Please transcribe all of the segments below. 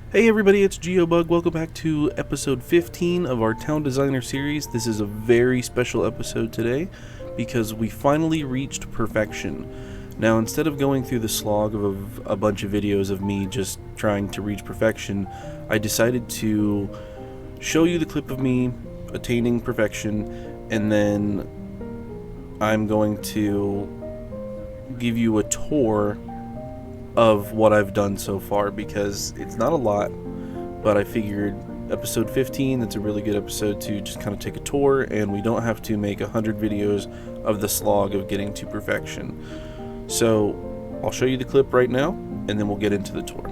Hey everybody, it's GeoBug. Welcome back to episode 15 of our Town Designer series. This is a very special episode today because we finally reached perfection. Now, instead of going through the slog of a bunch of videos of me just trying to reach perfection, I decided to show you the clip of me attaining perfection, and then I'm going to give you a tour of what I've done so far, because it's not a lot, but I figured episode 15, that's a really good episode to just kind of take a tour, and we don't have to make 100 videos of the slog of getting to perfection. So I'll show you the clip right now, and then we'll get into the tour.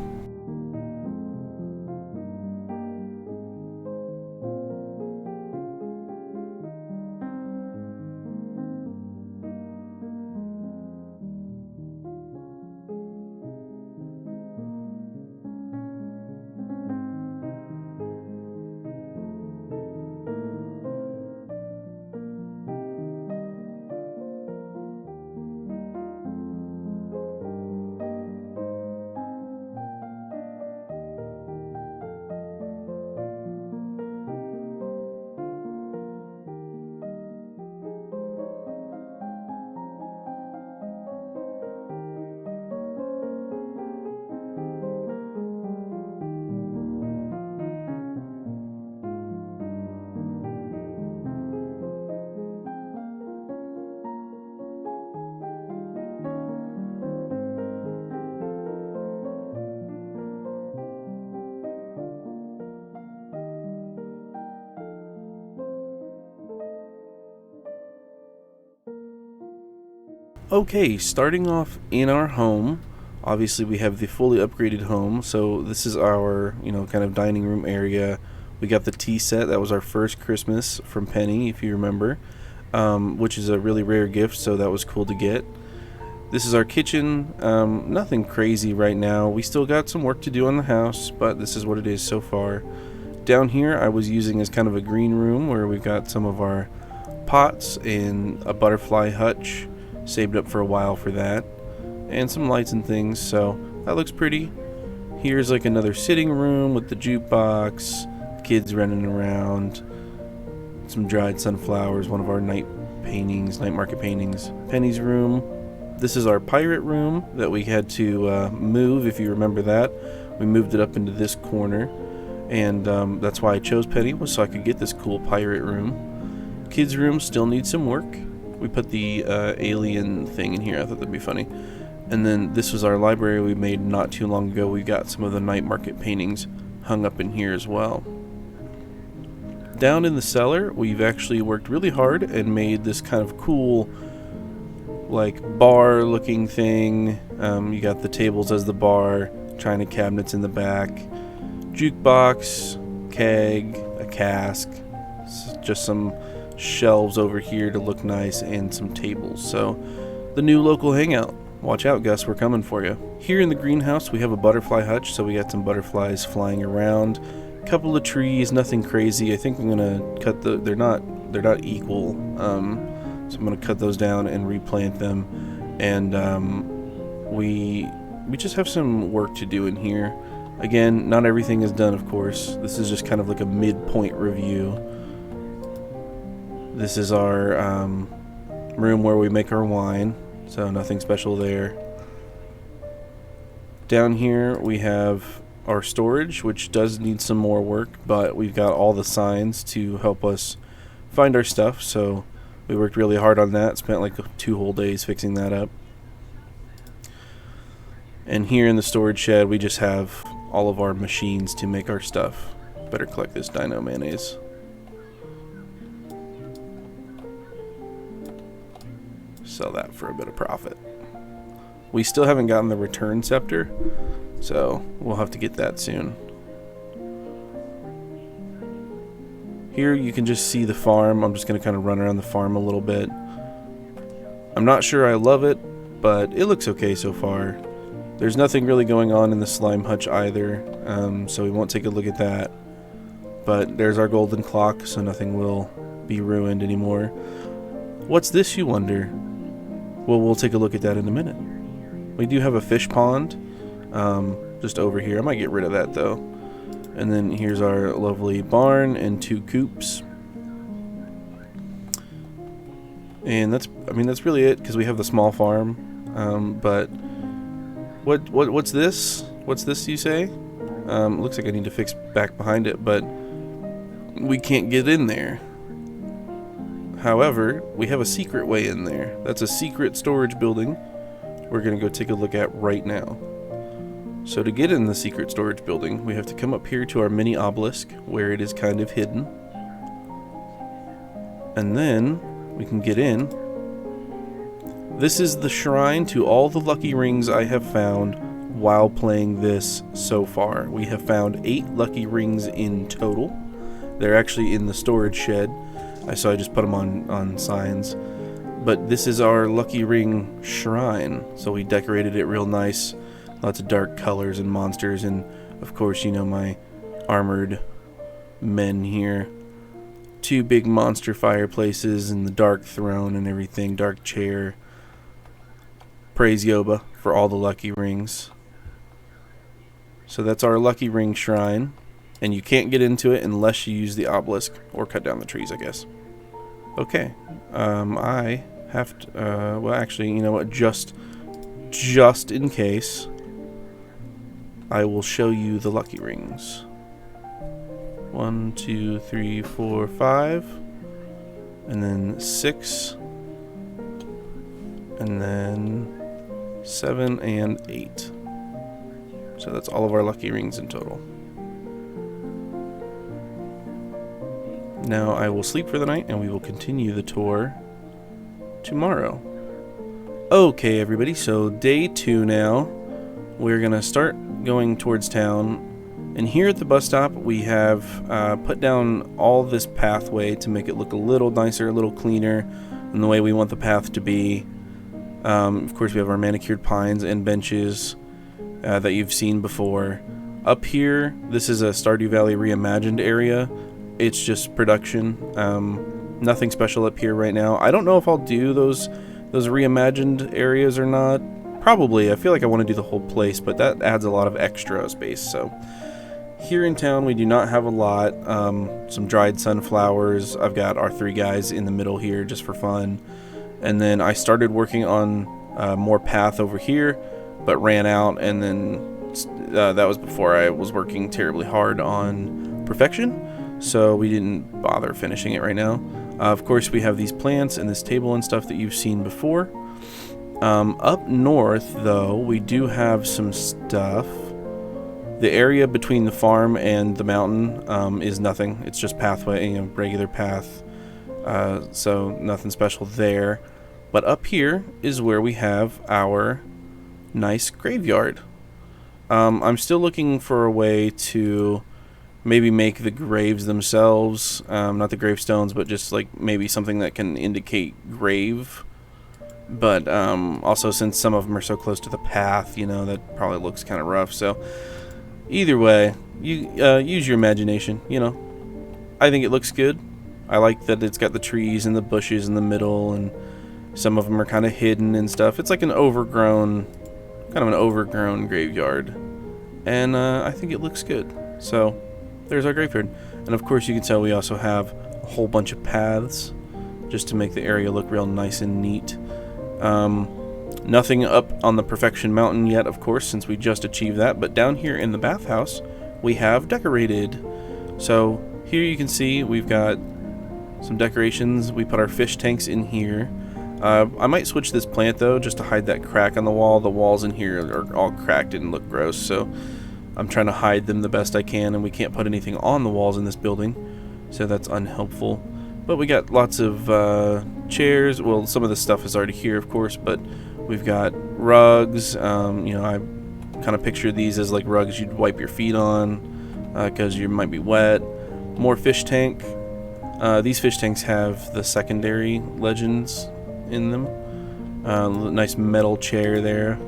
Okay, starting off in our home, obviously we have the fully upgraded home, so this is our, kind of dining room area. We got the tea set. That was our first Christmas from Penny, if you remember, which is a really rare gift, so that was cool to get. This is our kitchen. Nothing crazy right now. We still got some work to do on the house, but this is what it is so far. Down here I was using as kind of a green room where we've got some of our pots and a butterfly hutch. Saved up for a while for that, and some lights and things, so that looks pretty. Here's like another sitting room with the jukebox, kids running around, some dried sunflowers, one of our night market paintings. Penny's room. This is our pirate room that we had to move, if you remember that. We moved it up into this corner, and that's why I chose Penny, was so I could get this cool pirate room. Kids' room still needs some work. We put the alien thing in here. I thought that'd be funny. And then this was our library we made not too long ago. We got some of the night market paintings hung up in here as well. Down in the cellar, we've actually worked really hard and made this kind of cool, like, bar looking thing. You got the tables as the bar, china cabinets in the back, jukebox, keg, a cask, just some shelves over here to look nice, and some tables. So the new local hangout. Watch out, Gus, we're coming for you. Here in the greenhouse we have a butterfly hutch, so we got some butterflies flying around, a couple of trees, nothing crazy. I think I'm gonna cut they're not equal, so I'm gonna cut those down and replant them. And we just have some work to do in here. Again, not everything is done, of course. This is just kind of like a midpoint review. This is our room where we make our wine, so nothing special there. Down here we have our storage, which does need some more work, but we've got all the signs to help us find our stuff, so we worked really hard on that, spent like 2 whole days fixing that up. And here in the storage shed we just have all of our machines to make our stuff. Better collect this dino mayonnaise. Sell that for a bit of profit. We still haven't gotten the return scepter, so we'll have to get that soon. Here you can just see the farm. I'm just going to kind of run around the farm a little bit. I'm not sure I love it, but it looks okay so far. There's nothing really going on in the slime hutch either, so we won't take a look at that. But there's our golden clock, so nothing will be ruined anymore. What's this, you wonder? Well, we'll take a look at that in a minute. We do have a fish pond just over here. I might get rid of that though. And then here's our lovely barn and 2 coops. And that's really it, because we have the small farm. But what's this? What's this, you say? Looks like I need to fix back behind it, but we can't get in there. However, we have a secret way in there. That's a secret storage building we're going to go take a look at right now. So to get in the secret storage building, we have to come up here to our mini obelisk, where it is kind of hidden. And then we can get in. This is the shrine to all the lucky rings I have found while playing this so far. We have found 8 lucky rings in total. They're actually in the storage shed. I just put them on signs. But this is our lucky ring shrine. So we decorated it real nice. Lots of dark colors and monsters. And of course, you know, my armored men here. 2 big monster fireplaces and the dark throne and everything. Dark chair. Praise Yoba for all the lucky rings. So that's our lucky ring shrine. And you can't get into it unless you use the obelisk or cut down the trees, I guess. Okay. I have to, well, actually, you know what? Just in case, I will show you the lucky rings. 1, 2, 3, 4, 5. And then 6. And then 7 and 8. So that's all of our lucky rings in total. Now I will sleep for the night, and we will continue the tour tomorrow. Okay, everybody, so day 2 now. We're going to start going towards town. And here at the bus stop, we have put down all this pathway to make it look a little nicer, a little cleaner, and the way we want the path to be. Of course, we have our manicured pines and benches that you've seen before. Up here, this is a Stardew Valley reimagined area. It's just production. Nothing special up here right now. I don't know if I'll do those reimagined areas or not. Probably. I feel like I want to do the whole place, but that adds a lot of extra space. So here in town, we do not have a lot. Some dried sunflowers. I've got our 3 guys in the middle here just for fun. And then I started working on more path over here, but ran out, and then that was before I was working terribly hard on perfection. So we didn't bother finishing it right now. Of course, we have these plants and this table and stuff that you've seen before. Up north, though, we do have some stuff. The area between the farm and the mountain is nothing. It's just pathway, you know, regular path. So nothing special there. But up here is where we have our nice graveyard. I'm still looking for a way to maybe make the graves themselves, not the gravestones, but just like maybe something that can indicate grave. But also, since some of them are so close to the path, you know, that probably looks kind of rough. So either way, you use your imagination, you know. I think it looks good. I like that it's got the trees and the bushes in the middle, and some of them are kind of hidden and stuff. It's like kind of an overgrown graveyard. And I think it looks good. So there's our graveyard. And of course, you can tell we also have a whole bunch of paths just to make the area look real nice and neat. Nothing up on the Perfection Mountain yet, of course, since we just achieved that. But down here in the bathhouse, we have decorated. So here you can see we've got some decorations. We put our fish tanks in here. I might switch this plant, though, just to hide that crack on the wall. The walls in here are all cracked and look gross, so I'm trying to hide them the best I can, and we can't put anything on the walls in this building, so that's unhelpful. But we got lots of chairs. Well, some of this stuff is already here, of course, but we've got rugs. You know, I kind of picture these as like rugs you'd wipe your feet on because you might be wet. More fish tank. These fish tanks have the secondary legends in them. Nice metal chair there.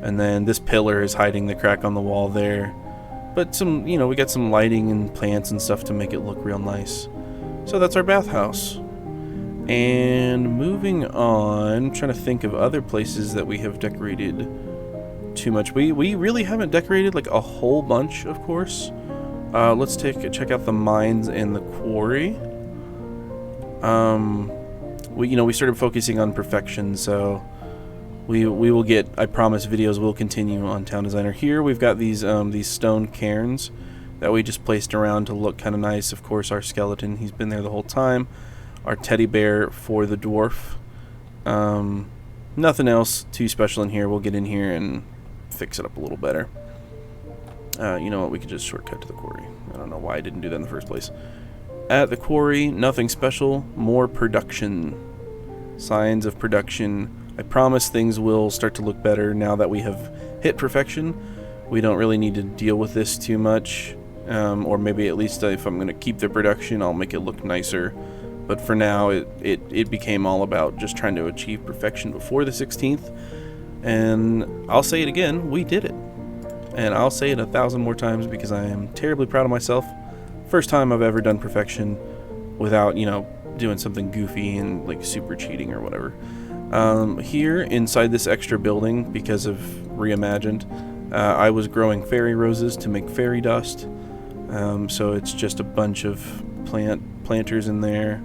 And then this pillar is hiding the crack on the wall there. But some, you know, we got some lighting and plants and stuff to make it look real nice. So that's our bathhouse. And moving on, I'm trying to think of other places that we have decorated too much. We really haven't decorated like a whole bunch, of course. Let's check out the mines and the quarry. We started focusing on perfection, so we will get, I promise, videos will continue on Town Designer. Here we've got these stone cairns that we just placed around to look kind of nice. Of course, our skeleton, he's been there the whole time. Our teddy bear for the dwarf. Nothing else too special in here. We'll get in here and fix it up a little better. You know what, we could just shortcut to the quarry. I don't know why I didn't do that in the first place. At the quarry, nothing special, more production. Signs of production. I promise things will start to look better now that we have hit perfection. We don't really need to deal with this too much. Or maybe at least if I'm going to keep the production, I'll make it look nicer. But for now, it became all about just trying to achieve perfection before the 16th. And I'll say it again, we did it. And I'll say it 1,000 more times because I am terribly proud of myself. First time I've ever done perfection without, doing something goofy and like super cheating or whatever. Here inside this extra building, because of Reimagined, I was growing fairy roses to make fairy dust. So it's just a bunch of planters in there.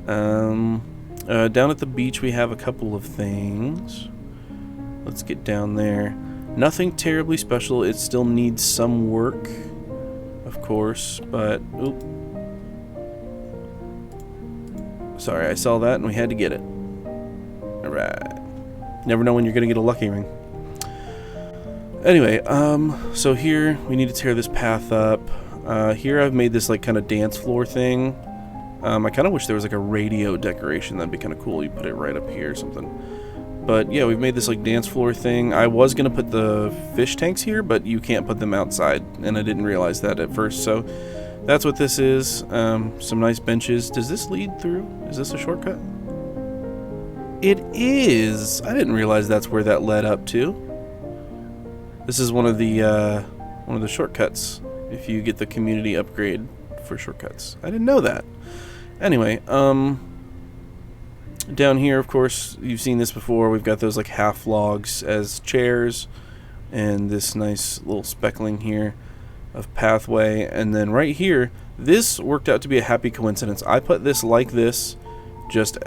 Down at the beach we have a couple of things. Let's get down there. Nothing terribly special. It still needs some work, of course, but oop. Sorry, I saw that and we had to get it. Alright. Never know when you're gonna get a lucky ring. Anyway, so here we need to tear this path up. Here I've made this like kind of dance floor thing. I kind of wish there was like a radio decoration. That'd be kind of cool. You put it right up here or something. But yeah, we've made this like dance floor thing. I was gonna put the fish tanks here, but you can't put them outside, and I didn't realize that at first. So that's what this is. Some nice benches. Does this lead through? Is this a shortcut? It is. I didn't realize that's where that led up to. This is one of the shortcuts. If you get the community upgrade for shortcuts, I didn't know that. Anyway, down here, of course, you've seen this before. We've got those like half logs as chairs, and this nice little speckling here of pathway. And then right here, this worked out to be a happy coincidence. I put this like this, just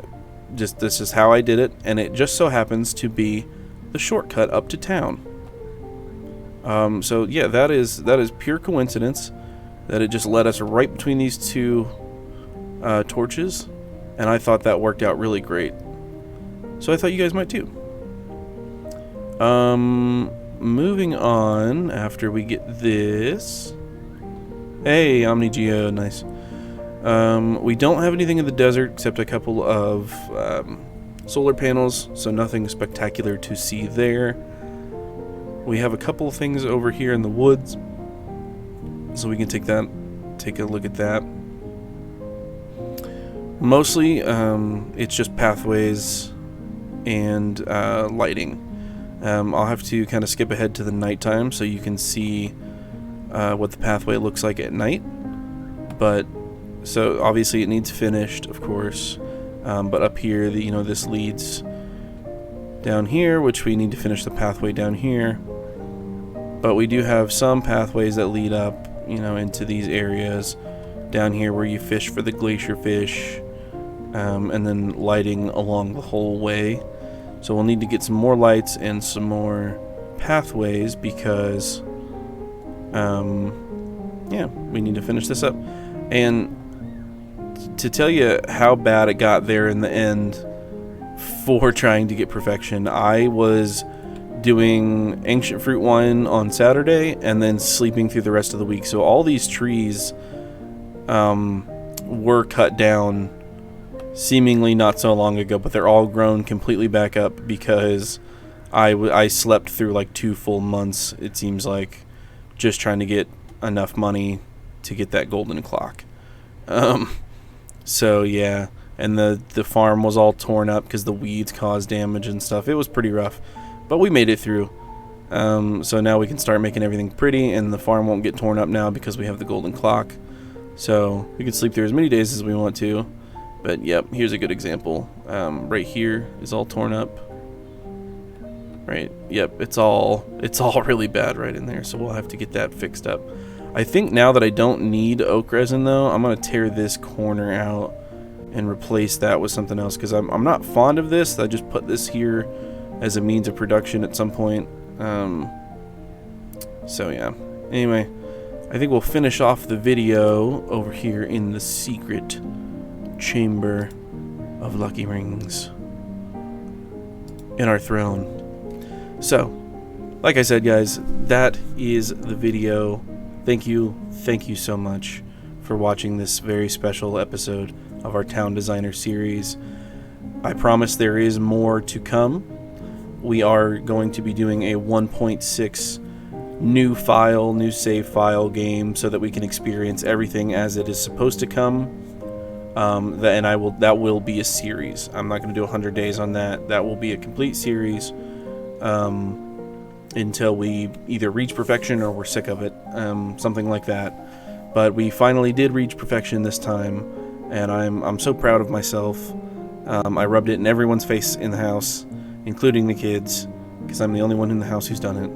this is how I did it, and it just so happens to be the shortcut up to town. So yeah, that is pure coincidence that it just led us right between these two torches, and I thought that worked out really great. So I thought you guys might too. Moving on, after we get this. Hey, OmniGeo, nice. We don't have anything in the desert except a couple of solar panels, so nothing spectacular to see there. We have a couple of things over here in the woods, so we can take a look at that. Mostly, it's just pathways and lighting. I'll have to kind of skip ahead to the nighttime so you can see what the pathway looks like at night. But so obviously it needs finished, of course. But up here, this leads down here, which we need to finish the pathway down here. But we do have some pathways that lead up, into these areas down here where you fish for the glacier fish, and then lighting along the whole way. So we'll need to get some more lights and some more pathways because, yeah, we need to finish this up. And to tell you how bad it got there in the end for trying to get perfection, I was doing ancient fruit wine on Saturday and then sleeping through the rest of the week. So all these trees were cut down seemingly not so long ago, but they're all grown completely back up because I slept through like 2 full months, it seems like, just trying to get enough money to get that golden clock. So yeah, and the farm was all torn up because the weeds caused damage and stuff. It was pretty rough, but we made it through. So now we can start making everything pretty, and the farm won't get torn up now because we have the golden clock. So we can sleep through as many days as we want to. But yep, here's a good example. Right here is all torn up. Right, yep, it's all really bad right in there, so we'll have to get that fixed up. I think now that I don't need oak resin though, I'm gonna tear this corner out and replace that with something else, because I'm not fond of this. I just put this here as a means of production at some point. So yeah, anyway, I think we'll finish off the video over here in the secret chamber of Lucky Rings in our throne. So, like I said, guys, that is the video. Thank you so much for watching this very special episode of our Town Designer series. I promise there is more to come. We are going to be doing a 1.6 new save file game so that we can experience everything as it is supposed to come. And that will be a series. I'm not going to do 100 days on that. That will be a complete series. Until we either reach perfection or we're sick of it, something like that. But we finally did reach perfection this time, and I'm so proud of myself. I rubbed it in everyone's face in the house, including the kids, because I'm the only one in the house who's done it.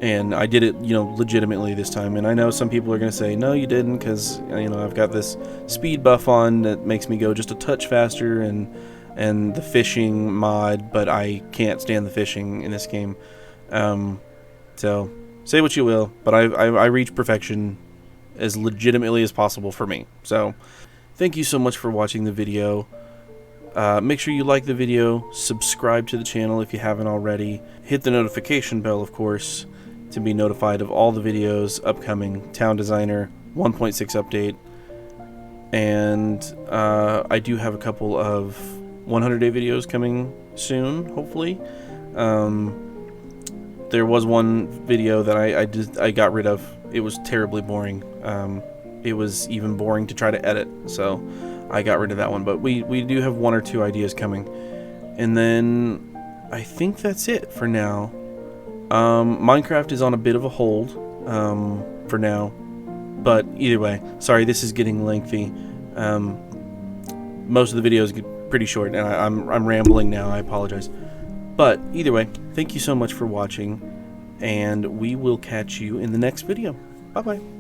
And I did it, legitimately this time. And I know some people are going to say, no, you didn't, because, I've got this speed buff on that makes me go just a touch faster, and the fishing mod, but I can't stand the fishing in this game. So say what you will, but I reached perfection as legitimately as possible for me. So thank you so much for watching the video. Make sure you like the video, subscribe to the channel if you haven't already, hit the notification bell, of course, to be notified of all the videos upcoming. Town Designer 1.6 update, and I do have a couple of 100-day videos coming soon, hopefully. There was one video that I got rid of. It was terribly boring. It was even boring to try to edit, so I got rid of that one. But we do have 1 or 2 ideas coming, and then I think that's it for now. Minecraft is on a bit of a hold for now, but either way, sorry, this is getting lengthy. Most of the videos get pretty short, and I'm rambling now. I apologize. But either way, thank you so much for watching, and we will catch you in the next video. Bye bye.